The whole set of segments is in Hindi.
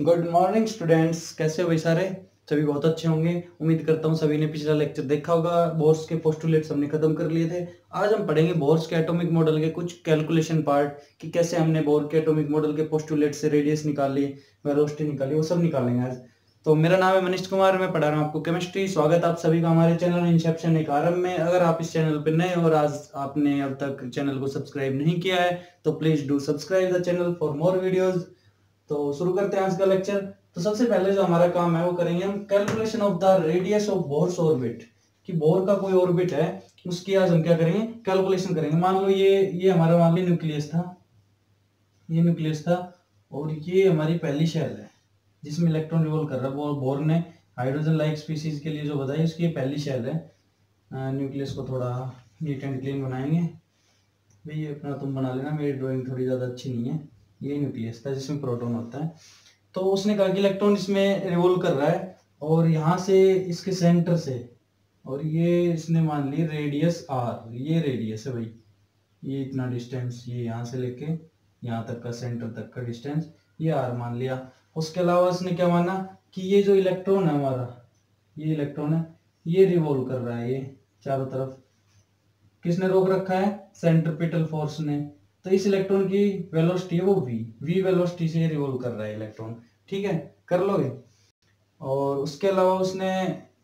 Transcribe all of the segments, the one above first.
गुड मॉर्निंग स्टूडेंट्स, कैसे हो भाई सारे? सभी बहुत अच्छे होंगे। उम्मीद करता हूँ सभी ने पिछला लेक्चर देखा होगा। बोर्स के पोस्टुलेट्स हमने खत्म कर लिए थे। आज हम पढ़ेंगे बोर्स के एटॉमिक मॉडल के कुछ कैलकुलेशन पार्ट कि कैसे हमने बोर के एटॉमिक मॉडल के पोस्टुलेट से रेडियस निकाली, वेलोसिटी निकाली, वो सब निकालेंगे आज। तो मेरा नाम है मनीष कुमार, मैं पढ़ा रहा हूँ आपको केमिस्ट्री। स्वागत आप सभी का हमारे चैनल इंसेप्शन एक आरंभ में। अगर आप इस चैनल पर नए और आज आपने अब तक चैनल को सब्सक्राइब नहीं किया है तो please do subscribe the channel for more videos. तो शुरू करते हैं आज का लेक्चर। तो सबसे पहले जो हमारा काम है वो करेंगे हम calculation of the radius of bourse orbit. कि बोर का कोई ऑर्बिट है उसकी आज हम क्या करेंगे, कैलकुलेशन करेंगे। मान लो ये हमारा मान लो न्यूक्लियस था, ये न्यूक्लियस था और ये हमारी पहली शेल है जिसमें इलेक्ट्रॉन रिवॉल्व कर रहा है। बोर ने हाइड्रोजन लाइक स्पीसीज के लिए जो बताई उसकी ये पहली शेल है। न्यूक्लियस को थोड़ा नीट एंड क्लीन बनाएंगे। भाई ये अपना तुम बना लेना, मेरी ड्राइंग थोड़ी ज्यादा अच्छी नहीं है। ये न्यूक्लियस था जिसमें प्रोटॉन होता है। तो उसने कहा कि इलेक्ट्रॉन इसमें रिवॉल्व कर रहा है और यहाँ से इसके सेंटर से, और ये इसने मान ली रेडियस आर, ये रेडियस है भाई, ये इतना डिस्टेंस, ये यहाँ से लेके यहाँ तक का सेंटर तक का डिस्टेंस ये आर मान लिया। उसके अलावा उसने क्या माना कि ये जो इलेक्ट्रॉन है हमारा, ये इलेक्ट्रॉन है, ये रिवॉल्व कर रहा है, ये चारों तरफ किसने रोक रखा है? सेंट्रीपिटल फोर्स ने। तो इस इलेक्ट्रॉन की वेलोसिटी है वो वी वेलोसिटी से रिवॉल्व कर रहा है इलेक्ट्रॉन। ठीक है, कर लोगे। और उसके अलावा उसने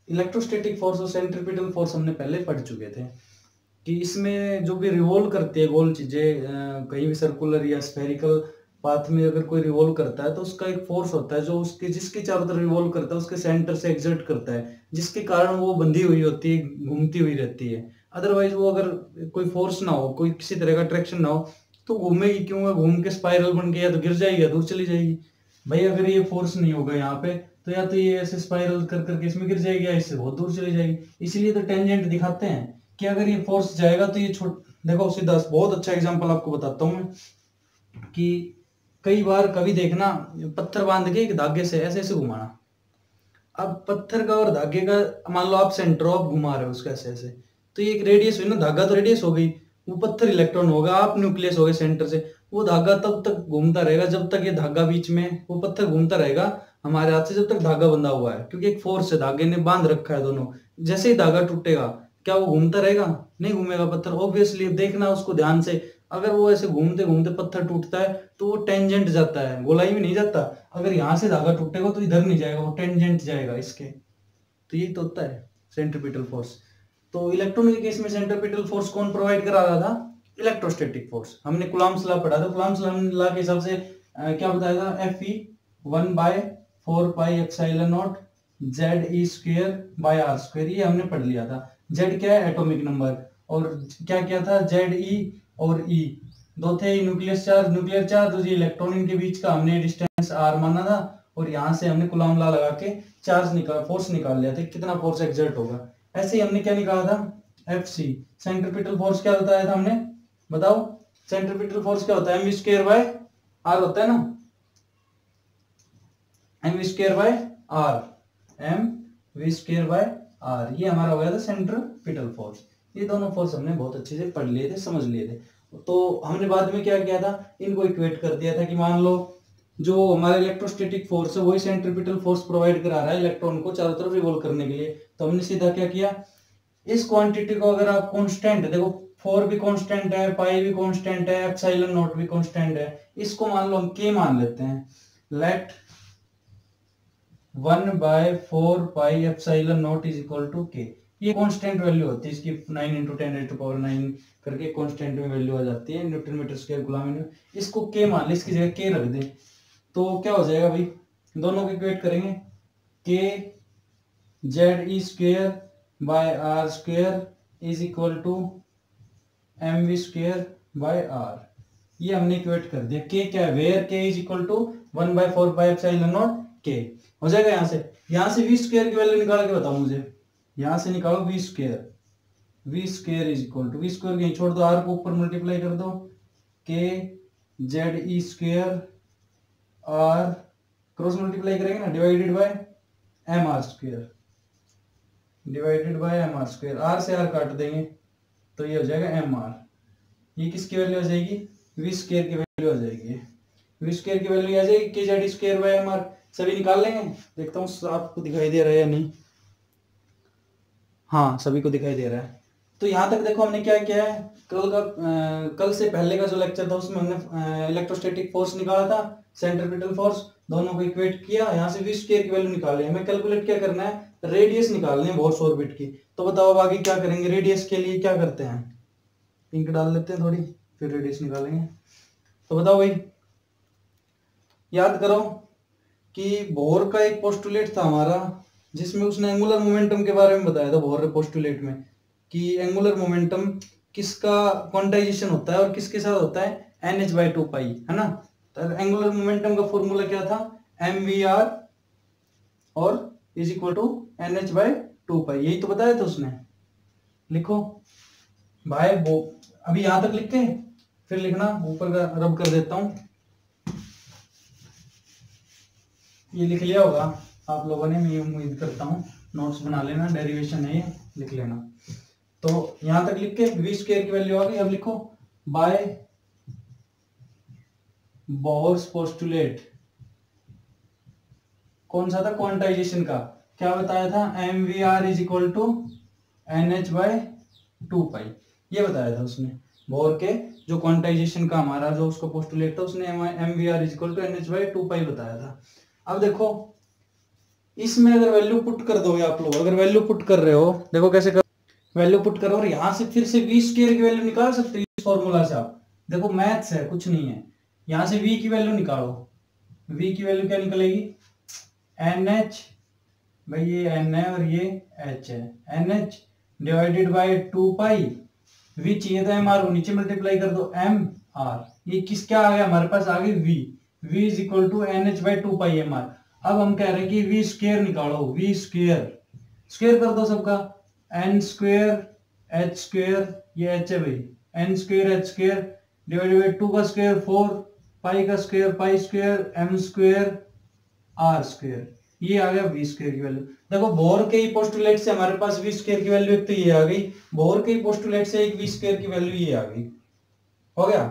इलेक्ट्रोस्टैटिक फोर्स और सेंट्रीपिटल फोर्स हमने पहले पढ़ चुके थे कि इसमें जो भी रिवॉल्व करती है गोल चीजें, कहीं भी सर्कुलर या स्फेरिकल पाथ में अगर कोई रिवॉल्व करता है तो उसका एक फोर्स होता है जो उसके जिसके चारों तरफ रिवॉल्व करता है उसके सेंटर से एग्जर्ट करता है, जिसके कारण वो बंधी हुई होती है, घूमती हुई रहती है। अदरवाइज वो अगर कोई फोर्स ना हो, कोई किसी तरह का अट्रैक्शन ना हो तो घूमेगी क्यों? घूम के स्पाइरल बन के या तो गिर जाएगी या दूर चली जाएगी। भाई अगर ये फोर्स नहीं होगा यहाँ पे तो या तो ये ऐसे स्पाइरल कर करके इसमें गिर जाएगी या इससे बहुत दूर चली जाएगी। इसीलिए तो टेंजेंट दिखाते हैं कि अगर ये फोर्स जाएगा तो ये देखो सीधा बहुत अच्छा एग्जांपल आपको बताता हूँ मैं कि कई बार कभी देखना पत्थर बांध के एक धागे से ऐसे ऐसे घुमाना। अब पत्थर का और धागे का मान लो आप सेंटर ऑफ घुमा रहे हो उसका ऐसे ऐसे, तो ये एक रेडियस हुई ना, धागा तो रेडियस हो गई, वो पत्थर इलेक्ट्रॉन होगा, आप न्यूक्लियस हो गए सेंटर से। वो धागा तब तक घूमता रहेगा जब तक ये धागा बीच में, वो पत्थर घूमता रहेगा हमारे हाथ से जब तक धागा बंधा हुआ है, क्योंकि एक फोर्स है, धागे ने बांध रखा है दोनों। जैसे ही धागा टूटेगा क्या वो घूमता रहेगा? नहीं घूमेगा पत्थर। ऑब्वियसली देखना उसको ध्यान से, अगर वो ऐसे घूमते घूमते पत्थर टूटता है तो वो टेंजेंट जाता है, गोलाई में नहीं जाता। अगर यहाँ से धागा टूटेगा तो इधर नहीं जाएगा, वो टेंजेंट जाएगा इसके। तो यही तो होता है सेंट्रीपिटल फोर्स। तो इलेक्ट्रॉन के केस में सेंट्रीपिटल फोर्स कौन प्रोवाइड करा रहा था? Electrostatic force. हमने कूलम्ब्स लॉ पढ़ा था। कूलम्ब्स लॉ के हिसाब से क्या बताया था? Fe 1/4πε0 Ze²/r²। ये हमने पढ़ लिया था। Z क्या है? Atomic number. और क्या क्या था? Ze और E दो थे, न्यूक्लियर चार्ज और ये इलेक्ट्रॉन, इनके बीच का हमने डिस्टेंस r माना था। और यहाँ से हमने कूलम्ब लॉ लगा के फोर्स निकाल लिया था, कितना फोर्स एक्सर्ट होगा। ऐसे ही हमने क्या निकाला था? Fc सेंट्रीपिटल फोर्स क्या बताया था हमने? बताओ। सेंट्रीपिटल फोर्स क्या होता है? mv²/r होता है ना, mv²/r, mv²/r। ये हमारा हो गया था सेंट्रीपिटल फोर्स। ये दोनों फोर्स हमने बहुत अच्छे से पढ़ लिए थे, समझ लिए थे। तो हमने बाद में क्या किया था, इनको इक्वेट कर दिया था कि मान लो जो हमारा इलेक्ट्रोस्टैटिक फोर्स है वही सेंट्रीपिटल फोर्स प्रोवाइड करा रहा है इलेक्ट्रॉन को चारों तरफ रिवॉल्व करने के लिए। तो हमने सीधा क्या किया, इस क्वांटिटी को अगर आप कांस्टेंट देखो, 4 भी कांस्टेंट है, पाई भी कांस्टेंट है, एप्सिलॉन नॉट भी कांस्टेंट है, इसको मान लो हम के मान लेते हैं। लेट 1/4πε0 इज इक्वल टू के। ये कांस्टेंट वैल्यू होती है इसकी, 9 × 10⁻⁹ करके कांस्टेंट में वैल्यू आ जाती है, न्यूटन मीटर स्क्वायर कूलम। इसको के मान ले, इसकी जगह के रख दे तो क्या हो जाएगा भाई? दोनों को इक्वेट करेंगे, के Ze²/r² is equal to mv²/r। ये हमने इक्वेट कर दिया। के क्या है? वेयर के इज इक्वल टू 1/4πε0 के हो जाएगा। यहाँ से v² की वैल्यू निकाल के बताओ मुझे। यहाँ से निकालो v², v² is equal to, v² कहीं छोड़ दो, r को ऊपर मल्टीप्लाई कर दो, के Ze² r क्रॉस मल्टीप्लाई करेंगे ना, डिवाइडेड बाय mr², r से r काट देंगे तो ये हो जाएगा mr। ये किसकी वैल्यू आ जाएगी? v² की वैल्यू आ जाएगी। v² की वैल्यू आ जाएगी के Ze²/mr। सभी निकाल लेंगे। देखता हूँ आपको दिखाई दे रहा है या नहीं। हाँ, सभी को दिखाई दे रहा है। तो यहाँ तक देखो हमने क्या किया है, कल से पहले का जो लेक्चर था उसमें हमने इलेक्ट्रोस्टैटिक फोर्स निकाला था, सेंट्रीपिटल फोर्स, दोनों को इक्वेट किया, यहाँ से वी स्क्वायर की वैल्यू निकाली है। हमें कैलकुलेट क्या करना है, रेडियस निकालनी है बोर्स ऑर्बिट की। तो बताओ अब आगे क्या करेंगे, रेडियस के लिए क्या करते हैं, इंक डाल लेते हैं थोड़ी, फिर रेडियस निकालेंगे। तो बताओ भाई, याद करो कि बोर का एक पोस्टुलेट था हमारा, जिसमें उसने एंगुलर मोमेंटम के बारे में बताया था। बोर पोस्टुलेट में कि एंगुलर मोमेंटम किसका क्वांटाइजेशन होता है और किसके साथ होता है, NH/2 पाई, है ना। तो एंगुलर मोमेंटम का फॉर्मूला क्या था, mvr और इज इक्वल टू NH/2 पाई, यही तो बताया था उसने। लिखो भाई, वो अभी यहां तक लिख के फिर लिखना, ऊपर का रब कर देता हूं। ये लिख लिया होगा आप लोगों ने, मैं उम्मीद करता हूँ। नोट्स बना लेना, डेरिवेशन है ये, लिख लेना। तो यहां तक लिख के वी स्क्वायर की वैल्यू आ गई। अब लिखो बाय बोर्स पोस्टुलेट, कौन सा था, क्वांटाइजेशन का, क्या बताया था, mvr is equal to NH/2 pi, ये बताया था उसने। बोर के जो क्वांटाइजेशन का हमारा जो उसका पोस्टुलेट था, उसने mvr is equal to NH/2 pi बताया था। अब देखो इसमें अगर वैल्यू पुट कर दोगे आप लोग, अगर वैल्यू पुट कर रहे हो, देखो कैसे कर, वैल्यू पुट करो और यहां से फिर से वी स्क्वायर की वैल्यू निकाल सकते हो इस फॉर्मूला से आप। देखो मैथ्स है, कुछ नहीं है। यहां से वी की वैल्यू निकालो, वी की वैल्यू क्या निकलेगी, NH, भाई ये N है और ये H है, NH divided by 2 pi, v चाहिए था MR को, नीचे मल्टीप्लाई कर दो MR, ये किस क्या आ गया हमारे पास, आ गई V is equal to NH/2 pi MR। अब हम कह रहे हैं कि वी स्क्वायर निकालो, वी स्क्वायर, स्क्वायर कर दो सबका, N स्क्वायर H स्क्वायर, ये H है भाई, N square H square divided by 2 का स्क्वायर 4, पाई का square pi square, M square R square, ये आ गया वी स्क्वायर की वैल्यू। देखो बोर के ही पोस्टुलेट से हमारे पास वी स्क्वायर की वैल्यू एक तो ये आ गई, बोर के ही पोस्टुलेट से एक वी स्क्वायर की वैल्यू ये आ गई, हो गया।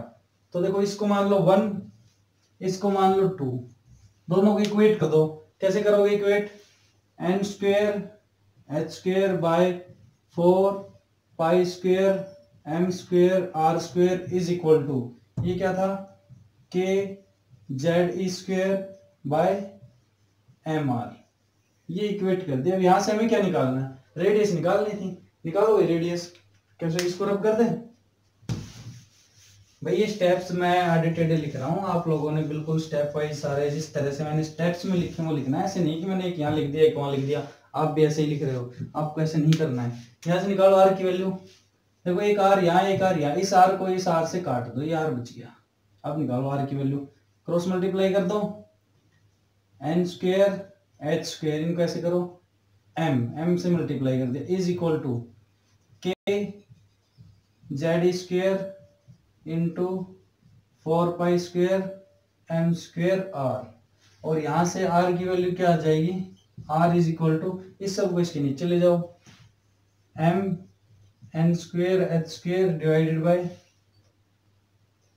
तो देखो इसको मान लो 1, इसको मान लो 2, दोनों को इक्वेट कर दो। कैसे करोगे equate, N square H square by 4 pi square M square R square is equal to, ये क्या था, K Z square by MR, ये इक्वेट कर दिया। अब यहां से हमें क्या निकालना है, रेडियस निकालनी थी, निकालो भाई रेडियस। कैसे, इसको रब कर दें भाई, ये स्टेप्स मैं एडिटेड लिख रहा हूँ, आप लोगों ने बिल्कुल स्टेप वाइज सारे जिस तरह से मैंने स्टेप्स में लिखे वो लिखना है। ऐसे नहीं कि मैंने एक यहाँ लिख दिया एक वहां लिख दिया, आप भी ऐसे ही लिख रहे हो, आपको ऐसे नहीं करना है। यहाँ से निकालो R की वैल्यू, देखो एक R यहाँ एक R यहाँ, इस R को इस R से काट दो, ये R बच गया। अब निकालो R की वैल्यू, क्रॉस मल्टीप्लाई कर दो, N स्क्वायर H स्क्वायर, इनको ऐसे करो, M से मल्टीप्लाई कर दिया, is equal to K Z square into 4 pi square M square R, और यहां से R की वैल्यू क्या आ जाएगी, R इज इक्वल टू, इस सब को इसके नीचे ले जाओ, M N square H square divided bye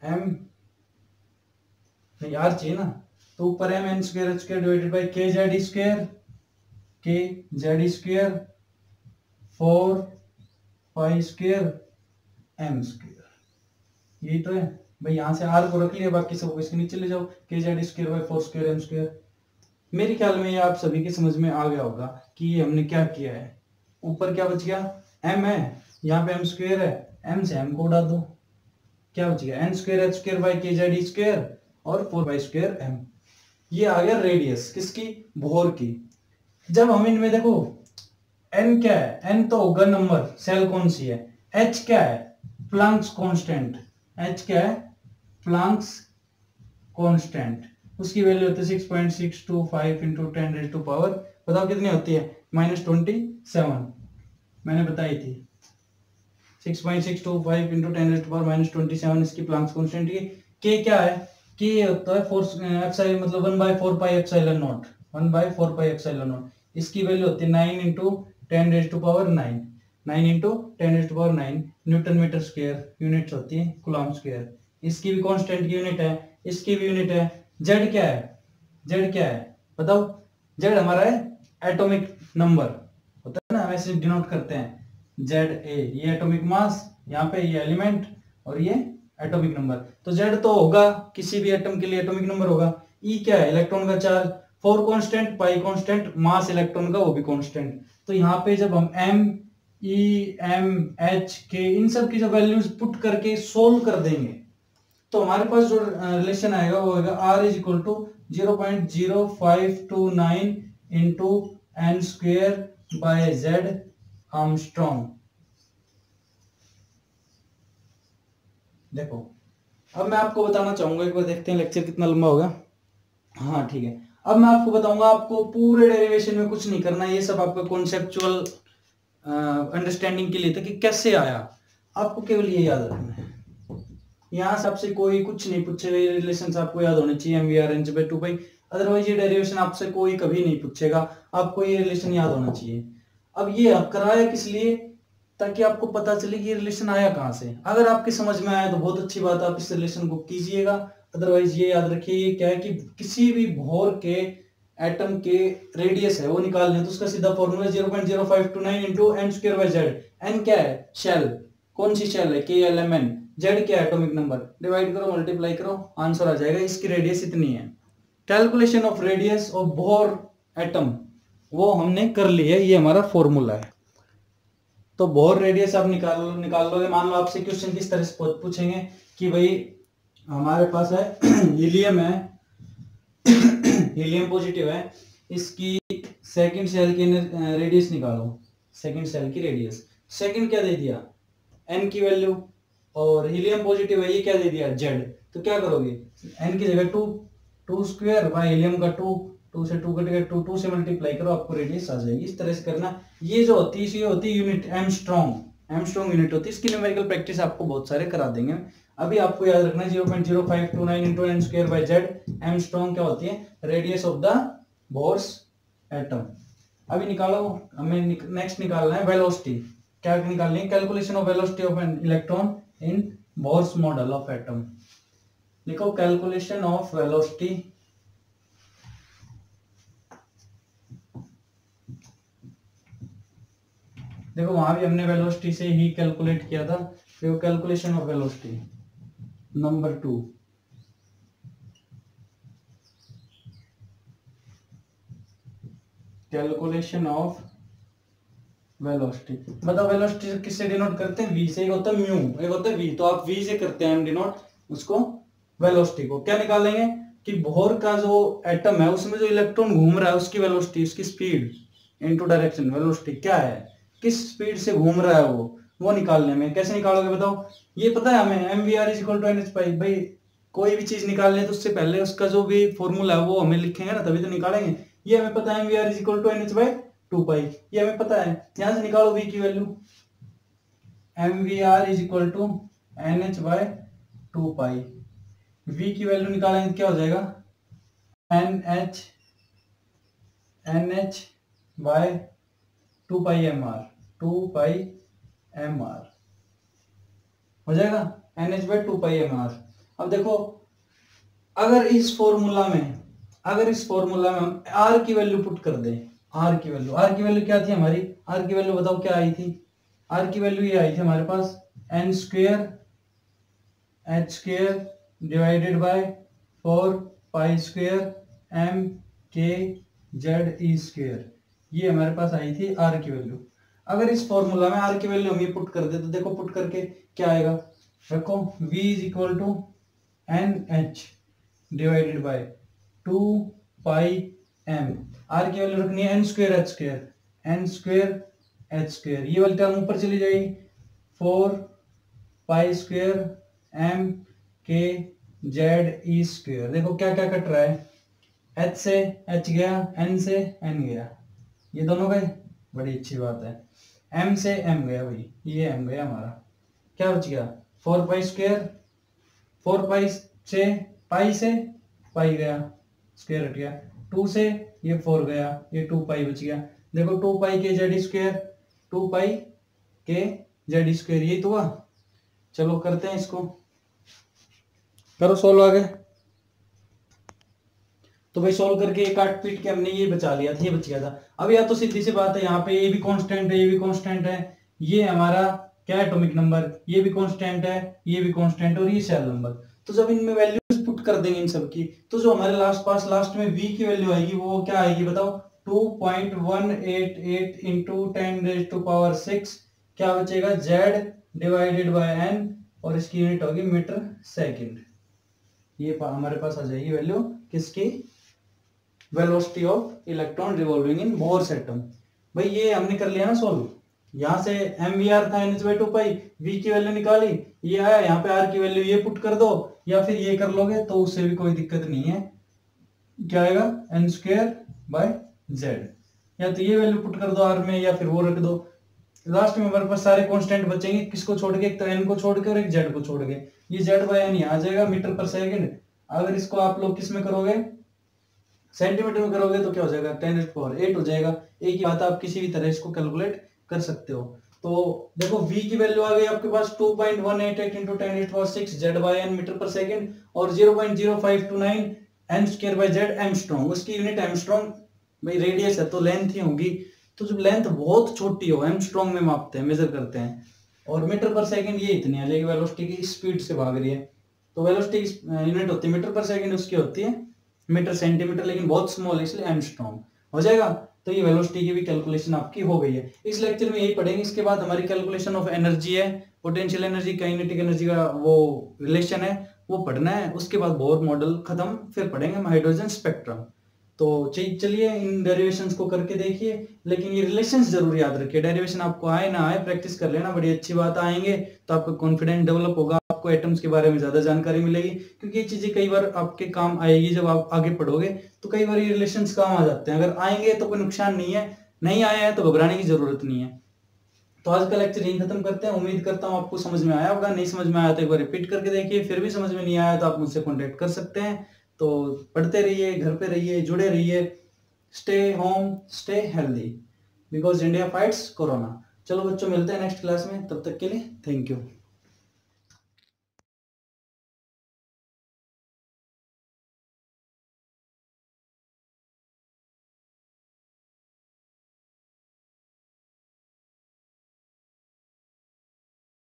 M, नहीं R चाहिए ना, तो ऊपर M N square H square divided bye K Z square 4 pi square M square, यही तो है भाई। यहां से R को रख लिया, बाकी सबको इसके नीचे ले जाओ, K Z square by 4 square M square. मेरे ख्याल में ये आप सभी के समझ में आ गया होगा कि ये हमने क्या किया है। ऊपर क्या बच गया, M है, यहाँ पे M स्क्वायर है, M से M को उड़ा दो, क्या बच गया, N square H square bye K Z square और 4 पाई स्क्वायर M। ये आ गया रेडियस किसकी, बोर की। जब हम इनमें देखो N क्या है, N तो होगा नंबर, सेल कौन सी है, H क्या है, प्लैंक्स कांस्टेंट, H क्या है, प्लैंक्स कांस्टेंट, उसकी वैल्यू होती है 6.625 इंटू 10 रेज़ टू पावर, बताओ कितनी होती है, -27, मैंने बताई थी 6.625 इंटू 10 रेज़ टू पावर -27 इसकी प्लैंक्स कांस्टेंट की। K क्या है, K होता है 4 एप्सिलॉन, मतलब 1/4 pi epsilon naught, 1/4 pi epsilon naught, इसकी वैल्यू होती है 9 into 10 raise to power 9, 9 into 10 raise to power 9 newton metre square, units होती है कूलम स्क्वायर। इसकी भी कांस्टेंट की यूनिट है, इसकी भी यूनिट है। Z क्या है, Z क्या है, बताओ, जेड हमारा है एटॉमिक नंबर, होता है ना, हम ऐसे डिनोट करते हैं जेड ए, ये एटॉमिक मास, यहाँ पे ये एलिमेंट और ये एटॉमिक नंबर। तो जेड तो होगा किसी भी एटम के लिए एटॉमिक नंबर होगा। ई क्या है, इलेक्ट्रॉन का चार्ज, 4 कांस्टेंट, पाई कांस्टेंट, मास इलेक्ट्रॉन का वो भी कांस्टेंट। तो यहाँ पे जब हम एम, ई, एम, एच, के इन सब की जो वैल्यूज पुट करके सोल्व कर देंगे तो हमारे पास जो रिलेशन आएगा वो होगा r is equal to 0.0529 into n square by z armstrong. देखो, अब मैं आपको बताना चाहूंगा, एक बार देखते हैं लेक्चर कितना लंबा होगा। हाँ ठीक है, अब मैं आपको बताऊंगा, आपको पूरे डेरिवेशन में कुछ नहीं करना, ये सब आपका कॉन्सेप्चुअल अंडरस्टैंडिंग के लिए था कि कैसे आया, आपको केवल ये याद रखना है। यहाँ से आपसे कोई कुछ नहीं पूछेगा, ये रिलेशन आपको याद होने चाहिए, m we r n by 2 pi. Otherwise ये डेरिवेशन आपसे कोई कभी नहीं पूछेगा, आपको ये रिलेशन याद होना चाहिए। अब ये कराया किस लिए, ताकि आपको पता चले कि ये रिलेशन आया कहाँ से। अगर आपके समझ में आया तो बहुत अच्छी बात है, आप इस रिलेशन को कीजिएगा। अदरवाइज ये याद रखिए क्या है कि किसी भी भोर के एटम के रेडियस है वो निकालने तो उसका सीधा formula 0.0529 into n square by z. N क्या है, शेल, कौन सी शेल है, के एल एम एन। जेड क्या है, एटॉमिक नंबर, डिवाइड करो, मल्टीप्लाई करो, आंसर आ जाएगा। इसकी रेडियस इतनी है। Calculation of radius of bore atom वो हमने कर ली है, ये हमारा फॉर्मूला है। तो बोर रेडियस आप निकाल लोगे। मान लो आपसे क्वेश्चन किस तरह से पूछेंगे कि भाई हमारे पास है हीलियम है, हीलियम पॉजिटिव है, इसकी सेकंड सेल की रेडियस निकालो, सेकंड सेल की रेडियस। सेकंड क्या दे दिया, एन की वैल्यू, और हीलियम पॉजिटिव है, ये क्या दे दिया, जेड। तो क्या करोगे, एन की जगह 2 स्क्वायर बाय हीलियम का 2 से 2 कटेगा, 2 से मल्टीप्लाई करो, आपको रेडियस आ जाएगी। इस तरह से करना। ये जो होती है ये होती है यूनिट एमस्ट्रॉन्ग यूनिट होती है। इसकी न्यूमेरिकल प्रैक्टिस आपको बहुत सारे करा देंगे। अभी आपको याद रखना है 0.0529 into n square by z. Armstrong क्या होती है, radius of the Bohr's atom. अभी निकालो, हमें नेक्स्ट निकालना है वेलोसिटी। क्या निकालनी है, calculation of velocity of an electron in Bohr's model of atom. लिखो कैलकुलेशन ऑफ वेलोसिटी देखो वहां भी हमने वेलोसिटी से ही कैलकुलेट किया था। देखो calculation of velocity number 2, calculation of velocity. बताओ वेलोसिटी किससे डिनोट करते हैं, वी से। एक होता है म्यू, एक होता है वी, तो आप वी से करते हैं हम डिनोट उसको, वेलोसिटी को। क्या निकालेंगे कि बोर का जो एटम है उसमें जो इलेक्ट्रॉन घूम रहा है उसकी वेलोसिटी, उसकी स्पीड इनटू डायरेक्शन। वेलोसिटी क्या है, किस स्पीड से घूम रहा है वो निकालने में। कैसे निकालोगे बताओ, ये पता है हमें, M we are is equal to N H pi. भाई कोई भी चीज निकालने है तो उससे पहले उसका जो भी फॉर्मूला है वो हमें लिखेंगे ना, तभी तो निकालेंगे। ये हमें पता है m we are is equal to N h by 2 pi, ये हमें पता है। यहां से निकालो वी की value, m we are is equal to N h by 2 pi. V की वैल्यू निकालेंगे तो क्या हो जाएगा, n h by 2 pi m r, 2 pi m r हो जाएगा, n h by 2 pi m r. अब देखो, अगर इस फॉर्मूला में हम आर की वैल्यू पुट कर दें, आर की वैल्यू क्या थी हमारी, आर की वैल्यू बताओ क्या आई थी। आर की वैल्यू ये आई थी हमारे पास, N square H square divided by 4 pi square M K Z E square. ये हमारे पास आई थी आर की वैल्यू। अगर इस फॉर्मूला में आर की वैल्यू हम ये पुट कर दे तो देखो पुट करके क्या आएगा, रखो v is equal to N h divided by 2 pi m. R की वैल्यू रखनी है एन स्क्वेयर एच स्क्वेयर, ये वाली टर्म ऊपर चली जाएगी, 4 pi square M K Z E square. देखो क्या क्या कट रहा है, एच से एच गया, एन से एन गया, ये दोनों गए, बड़ी अच्छी बात है। एम से एम गया, भाई ये एम गया हमारा, क्या बच गया 4 पाई स्क्वेयर, 4 पाई से पाई गया, स्क्वायर हट गया, 2 से ये 4 गया, ये 2 पाई बच गया। देखो 2 पाई के जेड स्क्वायर, 2 पाई के जेड स्क्वायर, ये तो हुआ। चलो करते हैं इसको, करो सोल्व आगे। तो भाई सोल्व करके ये काट पीट के हमने ये बचा लिया था, ये बच गया था। अब या तो सीधी सी बात है, यहाँ पे ये भी कांस्टेंट है, ये भी कांस्टेंट है, ये हमारा क्या है एटॉमिक नंबर, ये भी कांस्टेंट है, ये भी कांस्टेंट और ये सेल नंबर। तो जब इनमें वैल्यूज पुट कर देंगे इन सब की, तो जो हमारे लास्ट में v की वैल्यू आएगी वो क्या आएगी बताओ, 2.188 इंटू 10⁻⁶ क्या बचेगा, z डिवाइडेड बाय n, और इसकी यूनिट होगी मीटर सेकंड। ये हमारे पास आ जाएगी वैल्यू किसकी, velocity of electron revolving in Bohr's atom. भाई ये हमने कर लिया ना सोल्व, यहाँ से mvr था nh/2π, v की वैल्यू निकाली, ये आया, यहाँ पे r की वैल्यू ये पुट कर दो, या फिर ये कर लोगे तो उससे भी कोई दिक्कत नहीं है। क्या आएगा n²/z, या तो ये वैल्यू पुट कर दो r में, या फिर वो रख दो। लास्ट में हमारे पास सारे कांस्टेंट बचेंगे, किसको छोड़ के, एक तो n को छोड़ के और एक z को छोड़ के। ये z/n यहाँ आ जाएगा मीटर पर सेकंड। अगर इसको आप लोग किस में करोगे, सेंटीमीटर में करोगे तो क्या हो जाएगा, 10⁸ हो जाएगा। एक ही बात, आप किसी भी तरह इसको कैलकुलेट कर सकते हो। तो देखो v की वैल्यू आ गई आपके पास 2.188 इंटू 10⁻⁶ z/n मीटर पर सेकंड, और 0.0529 n²/z एमस्ट्रॉन्ग, उसकी यूनिट एमस्ट्रॉन्ग, भाई रेडियस है तो लेंथ ही होगी। तो जब लेंथ बहुत छोटी हो एमस्ट्रॉन्ग में मापते हैं, मेजर करते हैं, और मीटर पर सेकंड ये इतनी आ जाएगी, वेलोसिटी की स्पीड से भाग रही है। तो वेलोसिटी की यूनिट होती है मीटर पर सेकंड, उसकी होती है मीटर सेंटीमीटर, लेकिन बहुत स्मॉल है इसलिए एमस्ट्रॉन्ग हो जाएगा। तो ये वेलोसिटी की भी कैलकुलेशन आपकी हो गई है। इस लेक्चर में यही पढ़ेंगे। इसके बाद हमारी कैलकुलेशन ऑफ एनर्जी है, पोटेंशियल एनर्जी काइनेटिक एनर्जी का वो रिलेशन है, वो पढ़ना है। उसके बाद बोर मॉडल खत्म, फिर पढ़ेंगे हम हाइड्रोजन स्पेक्ट्रम। तो चलिए इन डेरिवेशंस को करके देखिए, लेकिन ये रिलेशंस जरूर याद रखिए। डेरिवेशन आपको आए ना आए प्रैक्टिस कर लेना, बड़ी अच्छी बात। आएंगे तो आपका कॉन्फिडेंस डेवलप होगा, आपको एटम्स के बारे में ज्यादा जानकारी मिलेगी, क्योंकि ये चीजें कई बार आपके काम आएगी जब आप आगे पढ़ोगे। तो कई बार ये रिलेशंस काम आ जाते हैं, अगर आएंगे तो कोई नुकसान नहीं है, नहीं आए हैं तो घबराने की जरूरत नहीं है। तो आज का लेक्चर यही खत्म करते हैं। उम्मीद करता हूँ आपको समझ में आया होगा। नहीं समझ में आया तो एक बार रिपीट करके देखिए, फिर भी समझ में नहीं आया तो आप मुझसे कॉन्टेक्ट कर सकते हैं। तो पढ़ते रहिए, घर पे रहिए, जुड़े रहिए। Stay home, stay healthy, because India fights corona. चलो बच्चों, मिलते हैं नेक्स्ट क्लास में, तब तक के लिए थैंक यू।